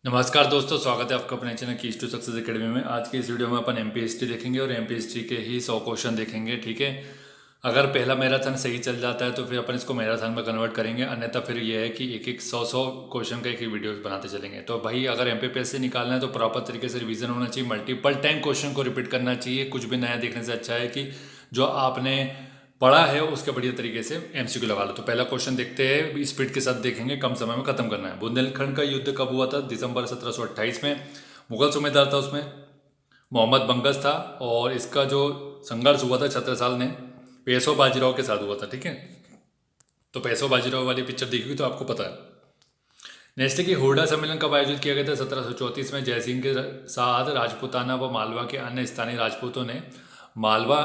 नमस्कार दोस्तों, स्वागत है आपका अपने channel keys to success academy में। आज की इस वीडियो में अपन एमपी हिस्ट्री देखेंगे और एमपी हिस्ट्री के ही 100 क्वेश्चन देखेंगे। ठीक है, अगर पहला मैराथन सही चल जाता है तो फिर अपन इसको मैराथन में कन्वर्ट करेंगे, अन्यथा फिर ये है कि एक एक 100 क्वेश्चन का एक ही वीडियो बनाते चलेंगे। तो भाई अगर एमपीपीएससी निकालना है तो प्रॉपर तरीके से रिवीजन होना चाहिए, मल्टीपल टाइम क्वेश्चन को रिपीट करना चाहिए। कुछ भी नया देखने से अच्छा है कि जो आपने पढ़ा है उसके बढ़िया तरीके से एमसीक्यू लगा लो। तो पहला क्वेश्चन देखते हैं, स्पीड के साथ देखेंगे, कम समय में खत्म करना है। बुंदेलखंड का युद्ध कब हुआ था? दिसंबर 1728 में। मुगल सूबेदार था उसमें मोहम्मद बंगस था, और इसका जो संघर्ष हुआ था छत्रसाल ने पेशवा बाजीराव के साथ हुआ था। ठीक है, तो पेशवा बाजीराव वाली पिक्चर देखी हुई तो आपको पता है। नेक्स्ट है कि हुडा सम्मेलन कब आयोजित किया गया था? 1734 में। जयसिंह के साथ राजपूताना व मालवा के अन्य स्थानीय राजपूतों ने मालवा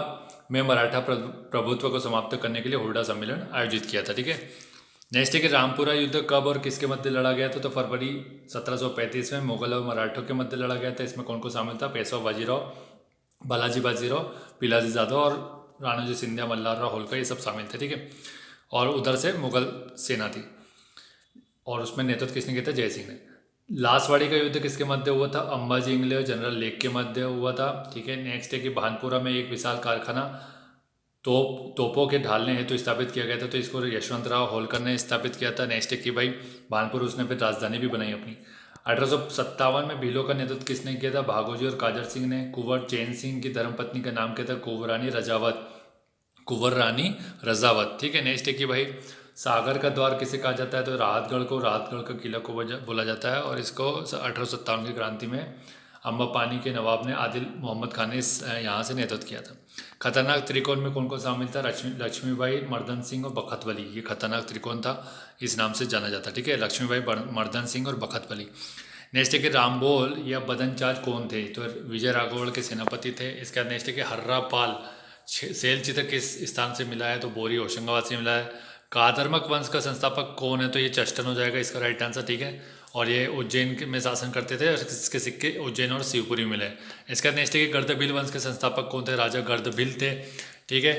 में मराठा प्रभुत्व को समाप्त करने के लिए हुडा सम्मेलन आयोजित किया था। ठीक है, नेक्स्ट है कि रामपुरा युद्ध कब और किसके मध्य लड़ा गया था? तो फरवरी 1735 में मुगल और मराठों के मध्य लड़ा गया था। इसमें कौन कौन शामिल था? पेशवा बाजीराव, बालाजी बाजीराव, पिलाजी जाधव और राणोजी सिंधिया, मल्हारराव होलकर, ये सब शामिल थे। ठीक है, और उधर से मुगल सेना थी, और उसमें नेतृत्व किसने किया था? जय सिंह ने। लासवाड़ी का युद्ध किसके मध्य हुआ था? अंबाजी इंगले और जनरल लेक के मध्य हुआ था। ठीक है, नेक्स्ट है कि भानपुरा में एक विशाल कारखाना तोपों के ढालने हेतु तो स्थापित किया गया था, तो इसको यशवंतराव होलकर ने स्थापित किया था। नेक्स्ट है कि भाई भानपुर उसने फिर राजधानी भी बनाई अपनी। 1857 में भीलों का नेतृत्व किसने किया था? भागोजी और काजर सिंह ने। कुंवर चैन सिंह की धर्मपत्नी का नाम क्या था? कुंवर रानी रजावत। ठीक है, नेक्स्ट है कि भाई सागर का द्वार किसे कहा जाता है? तो राहतगढ़ का किला को बोला जाता है, और इसको 1857 की क्रांति में अम्बा पानी के नवाब ने आदिल मोहम्मद खान ने यहाँ से नेतृत्व किया था। खतरनाक त्रिकोण में कौन कौन शामिल था? लक्ष्मीबाई, मर्दन सिंह और बखतबली। ये खतरनाक त्रिकोण था, इस नाम से जाना जाता। ठीक है, लक्ष्मीबाई, मर्दन सिंह और बखतबली। नेक्स्ट है कि रामबोल या बदनचाज कौन थे? तो विजय राघवगढ़ के सेनापति थे। इसके बाद नेक्स्ट है कि हर्रा पाल शैल चित्र किस स्थान से मिला है? तो बोरी होशंगाबाद से मिला है। कादरमक वंश का संस्थापक कौन है? तो ये चष्टन हो जाएगा इसका राइट आंसर। ठीक है, और ये उज्जैन में शासन करते थे, और इसके सिक्के उज्जैन और शिवपुरी में मिले। इसका नेक्स्ट है कि गर्दभील वंश के संस्थापक कौन थे? राजा गर्दभील थे। ठीक है,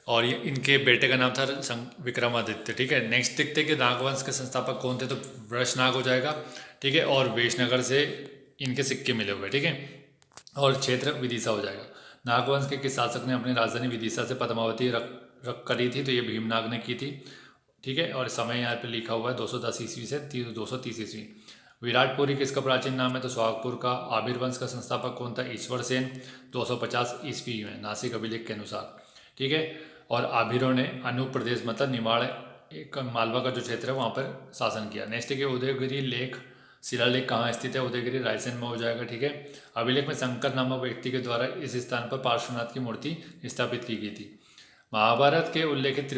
और ये इनके बेटे का नाम था विक्रमादित्य। ठीक है, नेक्स्ट देखते हैं कि नागवंश के संस्थापक कौन थे? तो वृषनाग हो जाएगा। ठीक है, और वेशनगर से इनके सिक्के मिले हुए। ठीक है, और क्षेत्र विदिशा हो जाएगा। नागवंश के किस शासक ने अपनी राजधानी विदिशा से पद्मावती रख करी थी? तो ये भीमनाग ने की थी। ठीक है, और समय यहाँ पे लिखा हुआ है 210 ईस्वी से 230 ईस्वी। विराटपुरी किसका प्राचीन नाम है? तो सुहागपुर का। आबिर वंश का संस्थापक कौन था? ईश्वर सेन, 250 ईस्वी में, नासिक अभिलेख के अनुसार। ठीक है, और आबिरों ने अनूप प्रदेश मतलब निमाड़ एक मालवा का जो क्षेत्र है वहाँ पर शासन किया। नेक्स्ट है कि उदयगिरी लेख शिलालेख कहाँ स्थित है? उदयगिरी रायसेन में हो जाएगा। ठीक है, अभिलेख में शंकर नामक व्यक्ति के द्वारा इस स्थान पर पार्श्वनाथ की मूर्ति स्थापित की गई थी। महाभारत के उल्लेखित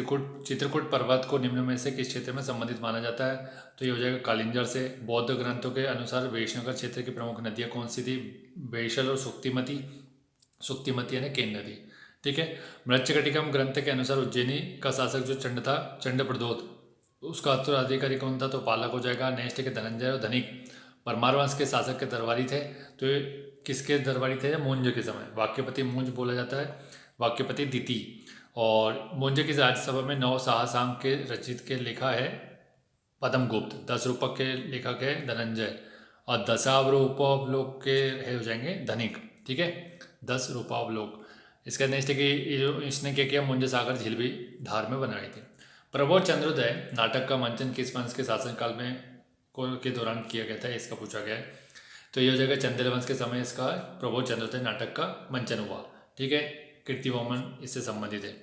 चित्रकूट पर्वत को निम्न में से किस क्षेत्र में संबंधित माना जाता है? तो ये हो जाएगा कालिंजर से। बौद्ध ग्रंथों के अनुसार वैष्णव क्षेत्र की प्रमुख नदियाँ कौन सी थी? वैशल और सुक्तिमती। सुक्तिमती यानी केन नदी। ठीक है, मृच्छकटिकम ग्रंथ के अनुसार उज्जैनी का शासक जो चंड था, चंड प्रदोत, उसका उत्तराधिकारी कौन था? तो पालक हो जाएगा। नेक्स्ट है कि धनंजय और धनिक परमार वंश के शासक के दरबारी थे। तो ये किसके दरबारी थे? मूंज के समय। वाक्यपति मूंज बोला जाता है, वाक्यपति दिति। और मूंज की राज्यसभा में 9 शाहसांग के रचित के लिखा है पद्मगुप्त। 10 रूपक के लेखक है धनंजय, और दशावलोक के है हो जाएंगे धनिक। ठीक है, 10 रूपावलोक। इसका नेक्स्ट है कि इसने क्या किया? मुंज सागर झील भी धार में बनाई थी। प्रबोध चंद्रोदय नाटक का मंचन किस वंश के शासनकाल में के दौरान किया गया था? इसका पूछा गया है। तो ये हो जाएगा चंदेल वंश के समय इसका प्रबोध चंद्रोदय नाटक का मंचन हुआ। ठीक है, कीर्तिवर्मन इससे संबंधित है।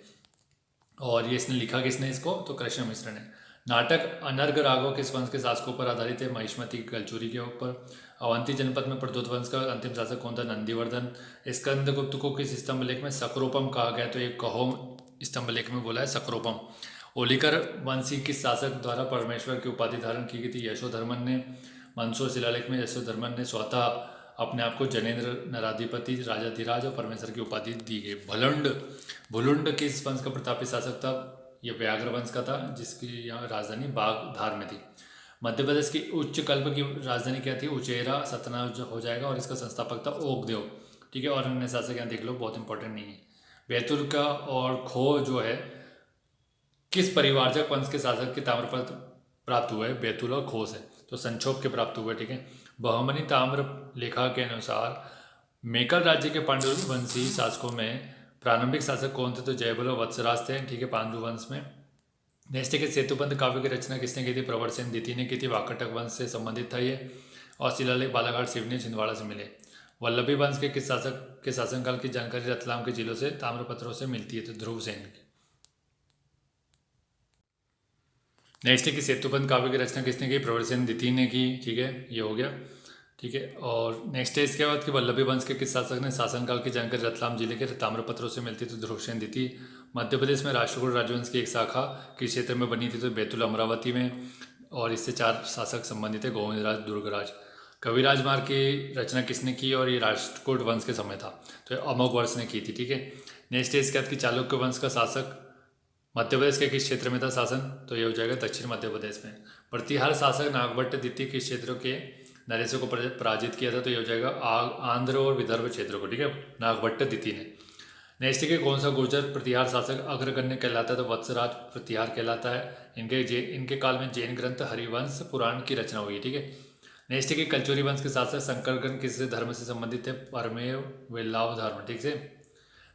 और ये इसने लिखा किसने इसको? तो कृष्ण मिश्र ने। नाटक अनर्घ राघव किस वंश के शासकों पर आधारित है? महिष्मती की कलचुरी के ऊपर। अवंती जनपद में प्रद्योत वंश का अंतिम शासक कौन था? नंदीवर्धन। स्कंदगुप्त को किस स्तंभलेख में सक्रोपम कहा गया? तो एक कहो स्तंभलेख में बोला है सक्रोपम। ओलिकर वंशी किस शासक द्वारा परमेश्वर की उपाधि धारण की गई थी? यशोधर्मन ने। मंदसौर शिलालेख में यशोधर्मन ने स्वतः अपने आप को जनेन्द्र नराधिपति राजाधिराज और परमेश्वर की उपाधि दी गई। भुलुंड किस वंश का प्रतापी शासक था? ये व्याघ्र वंश का था, जिसकी यहाँ राजधानी बागधार में थी। मध्य प्रदेश की उच्च कल्प की राजधानी क्या थी? उचेरा सतना हो जाएगा, और इसका संस्थापक था ओकदेव। ठीक है, और अन्य शासक यहाँ देख लो, बहुत इंपॉर्टेंट नहीं है। बैतुल का और खो जो है किस परिवारजक वंश के शासक के ताम्रपत्र प्राप्त हुए? बैतुल और खो से। तो संक्षोभ के प्राप्त हुए। ठीक है, बहमनी ताम्र लेखा के अनुसार मेकल राज्य के पांडुवंशी शासकों में प्रारंभिक शासक कौन थे? तो जयबल और वत्सराज थे। ठीक है, पांडुवंश में। नेक्स्ट है कि सेतुबंध काव्य की रचना किसने की थी? प्रवर सेन द्वितीय ने की थी। वाकाटक वंश से संबंधित था ये। और शिलालेख बालाघाट सिवनी छिंदवाड़ा से मिले। वल्लभी वंश के किस शासक के शासनकाल की जानकारी रतलाम के जिलों से ताम्रपत्रों से मिलती है? तो ध्रुव सेन की। नेक्स्ट है कि सेतुबंध काव्य की रचना किसने की? प्रवर सेन द्वितीय ने की। ठीक है, ये हो गया। ठीक है, और नेक्स्ट है इसके बाद कि वल्लभी वंश के किस शासक ने शासनकाल की जानकारी रतलाम जिले के ताम्रपत्रों से मिलती? तो ध्रुव सेन द्वितीय। मध्य प्रदेश में राष्ट्रकूट राजवंश की एक शाखा किस क्षेत्र में बनी थी? तो बैतूल अमरावती में। और इससे 4 शासक संबंधित है, गोविंदराज, दुर्गराज। कविराज मार्ग की रचना किसने की? और ये राष्ट्रकूट वंश के समय था, तो अमोघ वर्ष ने की थी। ठीक है, नेक्स्ट है इसके बाद कि चालुक्य वंश का शासक मध्य प्रदेश के किस क्षेत्र में था शासन? तो ये हो जाएगा दक्षिण मध्य प्रदेश में। प्रतिहार शासक नागभट्ट द्वितीय किस क्षेत्रों के नरेशों को पराजित किया था? तो ये हो जाएगा आंध्र और विदर्भ क्षेत्रों को। ठीक है, नागभट्ट द्वितीय ने। नेक्स्ट है कि कौन सा गुर्जर प्रतिहार शासक अग्रगण्य कहलाता है? तो वत्सराज प्रतिहार कहलाता है। इनके काल में जैन ग्रंथ हरिवंश पुराण की रचना हुई। ठीक है, नेक्स्ट है कि कलचुरी वंश के शासक शंकरगण किस धर्म से संबंधित थे? परमेव वैल्लाव धर्म। ठीक है,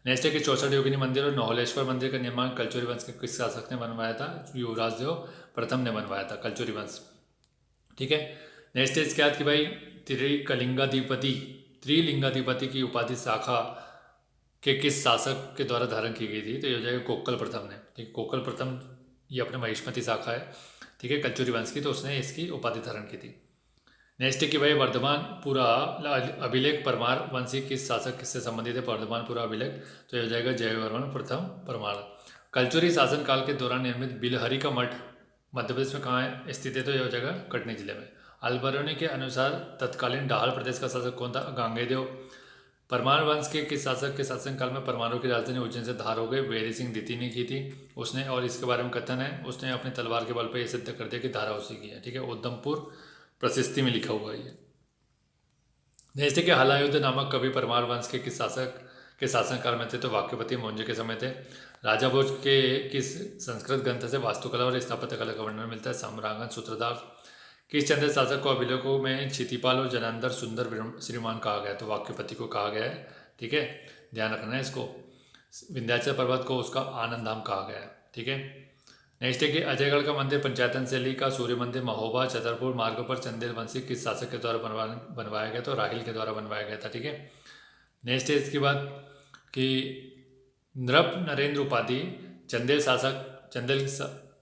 नेक्स्ट है कि 64 योगिनी मंदिर और नौलेश्वर मंदिर का निर्माण कलचुरी वंश के किस शासक ने बनवाया था? युवराज देव प्रथम ने बनवाया था कलचुरी वंश। ठीक है, नेक्स्ट है इसके बाद कि भाई त्रिलिंगाधिपति की उपाधि शाखा के किस शासक के द्वारा धारण की गई थी? तो ये हो जाएगा कोक्कल प्रथम ने। ठीक है, कोक्कल प्रथम ये अपने महिष्मती शाखा है। ठीक है, कलचुरी वंश की, तो उसने इसकी उपाधि धारण की थी। नेक्स्ट है कि भाई वर्धमानपुरा अभिलेख परमार वंशी किस शासक किससे संबंधित है? वर्धमानपुरा अभिलेख, तो ये हो जाएगा जयवर्मन प्रथम परमार। कलचुरी शासनकाल के दौरान निर्मित बिलहरी का मठ मध्य प्रदेश में कहाँ स्थित है? तो ये हो जाएगा कटनी जिले में। अलबरौनी के अनुसार तत्कालीन डाहल प्रदेश का शासक कौन था? गांगेयदेव। परमार वंश के किस शासक के शासनकाल में परमारों की राजधानी उज्जैन से धार हो गई? वेरी सिंह द्वितीय ने की थी उसने, और इसके बारे में कथन है उसने अपने तलवार के बल पर यह सिद्ध कर दिया कि धारा उसी की है। ठीक है, उद्धमपुर प्रशस्ति में लिखा हुआ है ये। जैसे कि हलायुद्ध नामक कवि परमार वंश के किस शासक के शासनकाल में थे? तो वाक्यपति मौर्य के समय थे। राजा भोज के किस संस्कृत ग्रंथ से वास्तुकला और स्थापत्य कला का वर्णन मिलता है? सम्रांगण सूत्रधार। किस चंद्र शासक को अभिलेखों में क्षितिपाल और जनांदर सुंदर श्रीमान कहा गया? तो वाक्यपति को कहा गया है। ठीक है, ध्यान रखना है इसको। विंध्याचल पर्वत को उसका आनंद धाम कहा गया है। ठीक है, नेक्स्ट है कि अजयगढ़ का मंदिर पंचायतन शैली का सूर्य मंदिर महोबा छतरपुर मार्ग पर चंदेल वंशी किस शासक के द्वारा बनवाया गया? तो राहिल के द्वारा बनवाया गया था। ठीक है, नेक्स्ट है इसके बाद कि नृप नरेंद्र उपाधि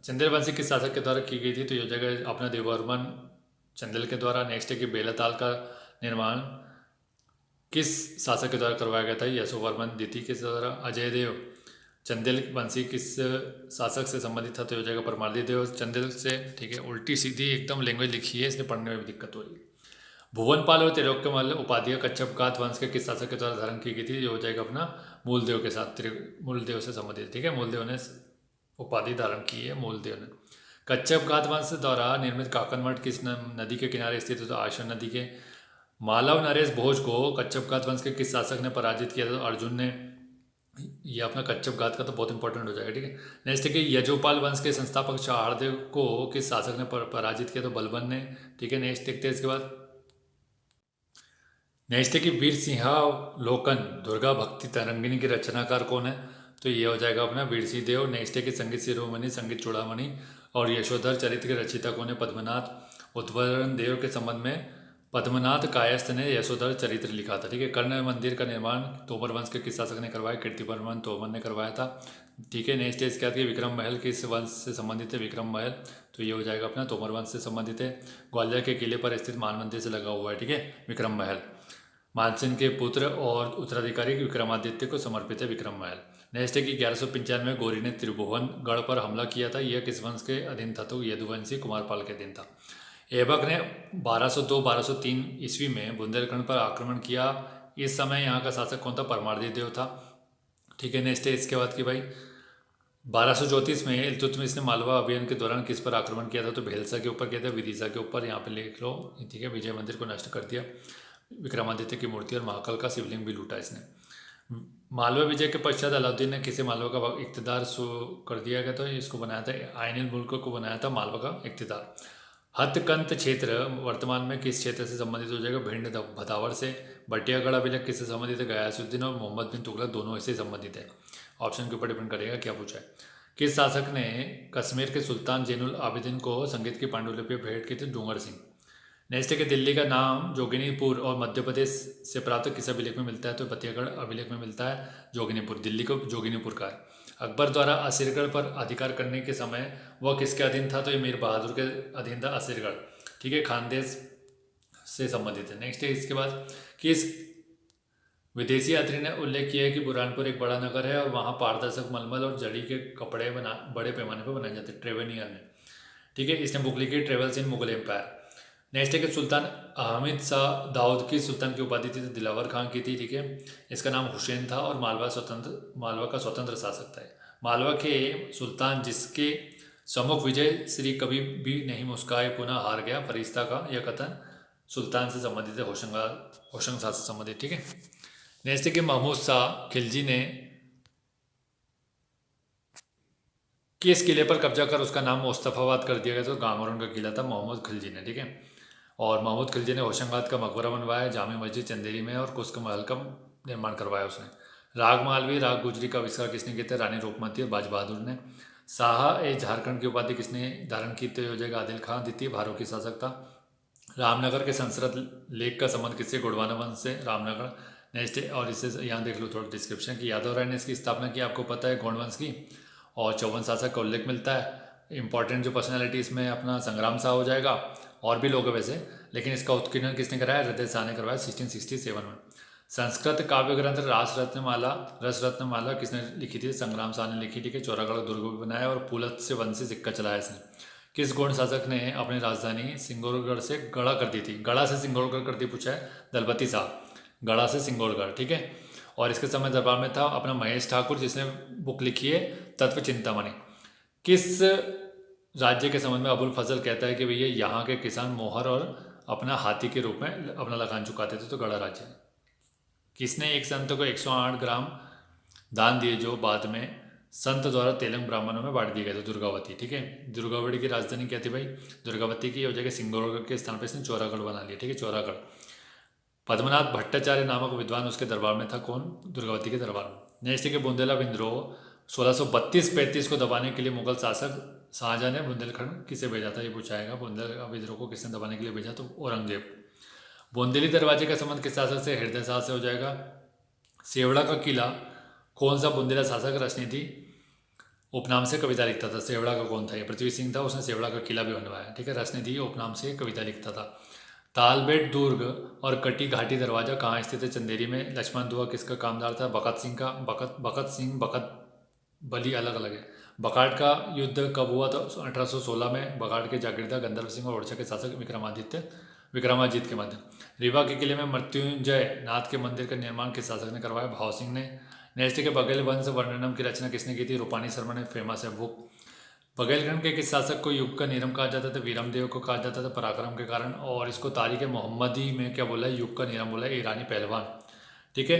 चंदेल वंशी किस शासक के द्वारा की गई थी? तो ये जगह अपना देववर्मन चंदेल के द्वारा। नेक्स्ट है कि बेलाताल का निर्माण किस शासक के द्वारा करवाया गया था? यशोवर्मन द्वितीय के द्वारा। अजय देव चंदेल वंशी किस शासक से संबंधित था? तो हो जाएगा परमार्दी देव चंदेल से। ठीक है, उल्टी सीधी एकदम लैंग्वेज लिखी है, इसलिए पढ़ने में भी दिक्कत हो रही है। भुवनपाल और त्रैलोक्यमल उपाधियां कच्छपघात वंश के किस शासक के द्वारा धारण की गई थी? ये हो जाएगा अपना मूलदेव के साथ, मूलदेव से संबंधित। ठीक है, मूलदेव ने उपाधि धारण की है, मूलदेव ने। कच्छपघात वंश द्वारा निर्मित काकन मठ किस नदी के किनारे स्थित है? तो आश्रम नदी के। मालव नरेश भोज को कच्छपघात वंश के किस शासक ने पराजित किया था? तो अर्जुन ने। ये अपना कच्छपघात का तो बहुत इंपॉर्टेंट हो जाएगा। ठीक है, नेक्स्ट है कि यजोपाल वंश के संस्थापक शाहदेव को किस शासक ने पराजित किया? तो बलबन ने। ठीक है, नेक्स्ट देखते हैं इसके बाद। नेक्स्ट है कि वीर सिंहावलोकन दुर्गा भक्ति तरंगिनी के रचनाकार कौन है? तो ये हो जाएगा अपना वीर सिंह देव। नेक्स्ट है कि संगीत शिरोमणि संगीत चूड़ामणि और यशोधर चरित्र के रचिता कौन है? पद्मनाथ। उत्तरन देव के संबंध में पद्मनाथ कायस्थ ने यशोधर चरित्र लिखा था। ठीक है, कर्ण मंदिर का निर्माण तोमर वंश के किस शासक ने करवाया? कीर्तिवर्मन तोमर ने करवाया था। ठीक है, नेक्स्ट है इसके बाद विक्रम महल किस वंश से संबंधित है? विक्रम महल, तो ये हो जाएगा अपना तोमर वंश से संबंधित है। ग्वालियर के किले पर स्थित मान मंदिर से लगा हुआ है। ठीक है, विक्रम महल मानसिंह के पुत्र और उत्तराधिकारी विक्रमादित्य को समर्पित है विक्रम महल। नेक्स्ट है कि 1195 में गौरी ने त्रिभुवनगढ़ पर हमला किया था, यह किस वंश के अधीन था? तो यदुवंशी कुमारपाल के अधीन था। ऐबक ने 1202-1203 ईस्वी में बुंदेलखंड पर आक्रमण किया, इस समय यहाँ का शासक कौन था? परमार्दी देव था। ठीक है, नेक्स्ट है इसके बाद कि भाई 1234 में इल्तुतमिश ने मालवा अभियान के दौरान किस पर आक्रमण किया था? तो भेलसा के ऊपर किया था, विदिशा के ऊपर, यहाँ पे लिख लो। ठीक है, विजय मंदिर को नष्ट कर दिया, विक्रमादित्य की मूर्ति और महाकाल का शिवलिंग भी लूटा इसने। मालवा विजय के पश्चात अलाउद्दीन ने किसे मालवा का इख्तिदार कर दिया गया? तो इसको बनाया था आइन मुल्क को बनाया था मालवा का इख्तिदार। हथकंत क्षेत्र वर्तमान में किस क्षेत्र से संबंधित हो जाएगा? भिंड भदावर से। बटियागढ़ अभिलेख किससे संबंधित है? गयासुद्दीन और मोहम्मद बिन तुगलक दोनों इससे संबंधित है। ऑप्शन के ऊपर डिपेंड करेगा क्या पूछा है। किस शासक ने कश्मीर के सुल्तान जैनुल आबिदीन को संगीत की पांडुलिपि भेंट की थी? डूंगर सिंह। नेक्स्ट है कि दिल्ली का नाम जोगिनीपुर और मध्य प्रदेश से प्राप्त किस अभिलेख में मिलता है? तो बतियागढ़ अभिलेख में मिलता है जोगिनीपुर। दिल्ली को जोगिनीपुर का है। अकबर द्वारा असीरगढ़ पर अधिकार करने के समय वह किसके अधीन था? तो ये मीर बहादुर के अधीन था असीरगढ़। ठीक है, खानदेश से संबंधित है। नेक्स्ट है इसके बाद किस विदेशी यात्री ने उल्लेख किया है कि बुरहानपुर एक बड़ा नगर है और वहाँ पारदर्शक मलमल और जड़ी के कपड़े बड़े पैमाने पर बनाए जाते हैं? ट्रेवेनियर ने। ठीक है, इसने बुक लिखी travels in Mughal empire. Next है कि सुल्तान अहमद शाह दाऊद की सुल्तान की उपाधि थी? तो दिलावर खान की थी। ठीक है, इसका नाम हुसैन था और मालवा का स्वतंत्र शासक था। मालवा के सुल्तान जिसके सम्मुख विजय श्री कभी भी नहीं मुस्काए पुनः हार गया फरिश्ता का यह कथन सुल्तान से संबंधित है, होशंग शाह से संबंधित। ठीक है, नेक्स्ट है कि महमूद शाह खिलजी ने किस किले पर कब्जा कर उसका नाम मुस्तफाबाद कर दिया गया? तो गांगोरन का किला था मोहम्मद खिलजी ने। ठीक है, और महमूद खिलजी ने होशंगाबाद का मकबरा बनवाया, जामे मस्जिद चंदेरी में, और कुस्क महल का निर्माण करवाया उसने। राग मालवी राग गुजरी का आविष्कार किसने किया था? रानी रूपमती और बाज बहादुर ने। शाह ए झारखंड की उपाधि किसने धारण की? तो हो जाएगा आदिल खान, द्वितीय भारों की शासक था। रामनगर के संस्कृत लेख का संबंध किससे? गोंडवाना वंश से। रामनगर। नेक्स्ट, और इससे यहाँ देख लो थोड़ा डिस्क्रिप्शन की। यादव राय ने इसकी स्थापना की, आपको पता है, गोंड वंश की, और 54 शासक का उल्लेख मिलता है। इंपॉर्टेंट जो पर्सनैलिटी इसमें अपना संग्राम शाह हो जाएगा, और भी लोग हैं वैसे, लेकिन इसका उत्कीर्णन किसने कराया? हृदय शाह ने करवाया 1667 में। संस्कृत काव्य ग्रंथ रस रत्नमाला किसने लिखी थी? संग्राम शाह ने लिखी। ठीक है, चौरागढ़ दुर्ग भी बनाया और पुलत से वन से सिक्का चलाया इसने। किस गोंड शासक ने अपनी राजधानी सिंगौरगढ़ से गढ़ा कर दी थी? गढ़ा से सिंगौरगढ़ कर दी पूछा है, दलपति शाह। गढ़ा से सिंगौरगढ़। ठीक है, और इसके समय दरबार में था अपना महेश ठाकुर, जिसने बुक लिखी है तत्व चिंतामणि। किस राज्य के संबंध में अबुल फजल कहता है कि भैया यहाँ के किसान मोहर और अपना हाथी के रूप में अपना लगान चुकाते थे? तो गढ़ा राज्य। किसने एक संत को 108 ग्राम दान दिए जो बाद में संत द्वारा तेलंग ब्राह्मणों में बांट दिए गए थे? दुर्गावती। ठीक है, दुर्गावती की राजधानी क्या थी भाई? दुर्गावती की हो जाएगी सिंगौरगढ़ के स्थान पर इसने चौरागढ़ बना लिया। ठीक है, चौरागढ़। पद्मनाथ भट्टाचार्य नामक विद्वान उसके दरबार में था। कौन? दुर्गावती के दरबार में। नेक्स्ट है कि बुंदेला विद्रोह 1632-35 को दबाने के लिए मुगल शासक शाहजहां ने बुंदेलखंड किसे भेजा था? ये पूछाएगा, बुंदेला विद्रोह को किसने दबाने के लिए भेजा? तो औरंगजेब। बुंदेली दरवाजे का संबंध किस शासक से? हृदय शाह से हो जाएगा। सेवड़ा का किला कौन सा बुंदेला शासक रचनीति उपनाम से कविता लिखता था? सेवड़ा का कौन था? ये पृथ्वी सिंह था, उसने सेवड़ा का किला भी बनवाया। ठीक है, रचनीति उपनाम से कविता लिखता था। तालबेट दुर्ग और कटी घाटी दरवाजा कहाँ स्थित है? चंदेरी में। लक्ष्मण दुआ किसका कामदार था? बकत सिंह का। बकत सिंह बकत बली अलग अलग है। बकाट का युद्ध कब हुआ था? 1816 में। बकाट के जागीरदार गंधर्व सिंह और ओडिशा के शासक विक्रमादित्य के मध्य। रीवा के किले में मृत्युंजय नाथ के मंदिर का निर्माण किस शासक ने करवाया? भाव सिंह ने। नेक्स्ट के बघेल वंश वर्णनम की रचना किसने की थी? रूपानी शर्मा ने। फेमस है बुक। बघेलखंड के किस शासक को युग का नीरम कहा जाता था? वीरमदेव को कहा जाता था पराक्रम के कारण, और इसको तारीख मोहम्मदी में क्या बोला है? युग का नीरम बोला है, ईरानी पहलवान। ठीक है,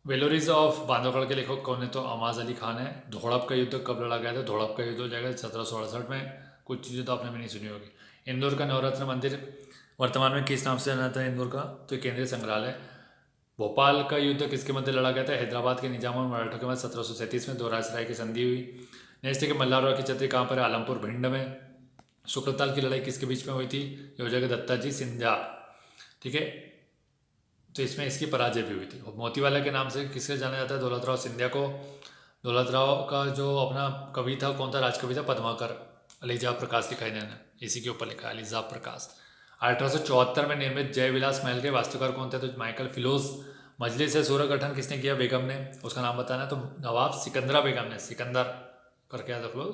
वेलोरीज ऑफ बांधवगढ़ के लेखक कौन है? तो अमाज अली खान है। धोड़प का युद्ध कब लड़ा गया था? धोड़प का युद्ध हो जाएगा 1768 में। कुछ चीज़ें तो आपने भी नहीं सुनी होगी। इंदौर का नवरत्न मंदिर वर्तमान में किस नाम से जाना था इंदौर का? तो केंद्रीय संग्रहालय। भोपाल का युद्ध किसके मध्य लड़ा गया था? हैदराबाद के निजाम और मराठों के मध्य 1737 में दोरासराय की संधि हुई। नेक्स्ट है कि मल्लारवा की छतरी कहाँ पर है? आलमपुर भिंड में। शुक्रताल की लड़ाई किसके बीच में हुई थी? ये हो जाएगा दत्ता जी सिंधिया। ठीक है, तो इसमें इसकी पराजय भी हुई थी। मोतीवाला के नाम से किससे जाना जाता है? दौलतराव सिंधिया को। दौलतराव का जो अपना कवि था कौन था? राजकवि था पद्माकर। अलीजा प्रकाश लिखा है इन्होंने, इसी के ऊपर लिखा है अलीजा प्रकाश। 1874 में निर्मित जय विलास महल के वास्तुकार कौन थे? तो माइकल फिलोज। मजलिस से सूरह गठन किसने किया? बेगम ने। उसका नाम बताना। तो नवाब सिकंदरा बेगम ने। सिकंदर करके याद रख लो।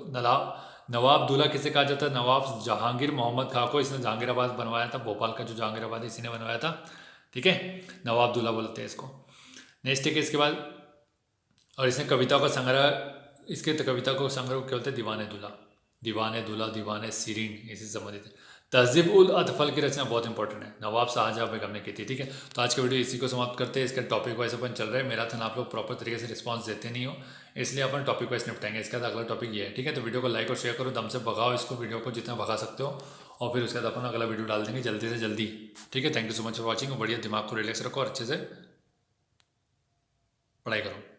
नवाब दूल्हा किसे कहा जाता है? नवाब जहांगीर मोहम्मद खां को इसने जहांगीराबाद बनवाया था। भोपाल का जो जहांगीराबाद है इसी ने बनवाया था। ठीक है, नवाब दूल्हा बोलते हैं इसको। नेक्स्ट है कि इसके बाद, और इसने कविता का संग्रह, इसके कविता को संग्रह क्या बोलते हैं? दीवाने दूल्हा। दीवाने दूल्हा दीवाने सीरीन इसी से संबंधित है। तहज़ीब उल अतफल की रचना बहुत इंपॉर्टेंट है, नवाब शाहजहाँ बेगम ने की थी। ठीक है, तो आज के वीडियो इसी को समाप्त करते हैं। इसका टॉपिक वाइज अपन चल रहे हैं, मेरा था आप लोग प्रॉपर तरीके से रिस्पांस देते नहीं हो, इसलिए अपन टॉपिक वाइज निपटाएंगे। इसका अगला टॉपिक ये है। ठीक है, तो वीडियो को लाइक और शेयर करो, दम से भगाओ इसको, वीडियो को जितना भगा सकते हो, और फिर उसके बाद अपन अगला वीडियो डाल देंगे जल्दी से जल्दी। ठीक है, thank you so much for watching. बढ़िया दिमाग को रिलैक्स रखो और अच्छे से पढ़ाई करो।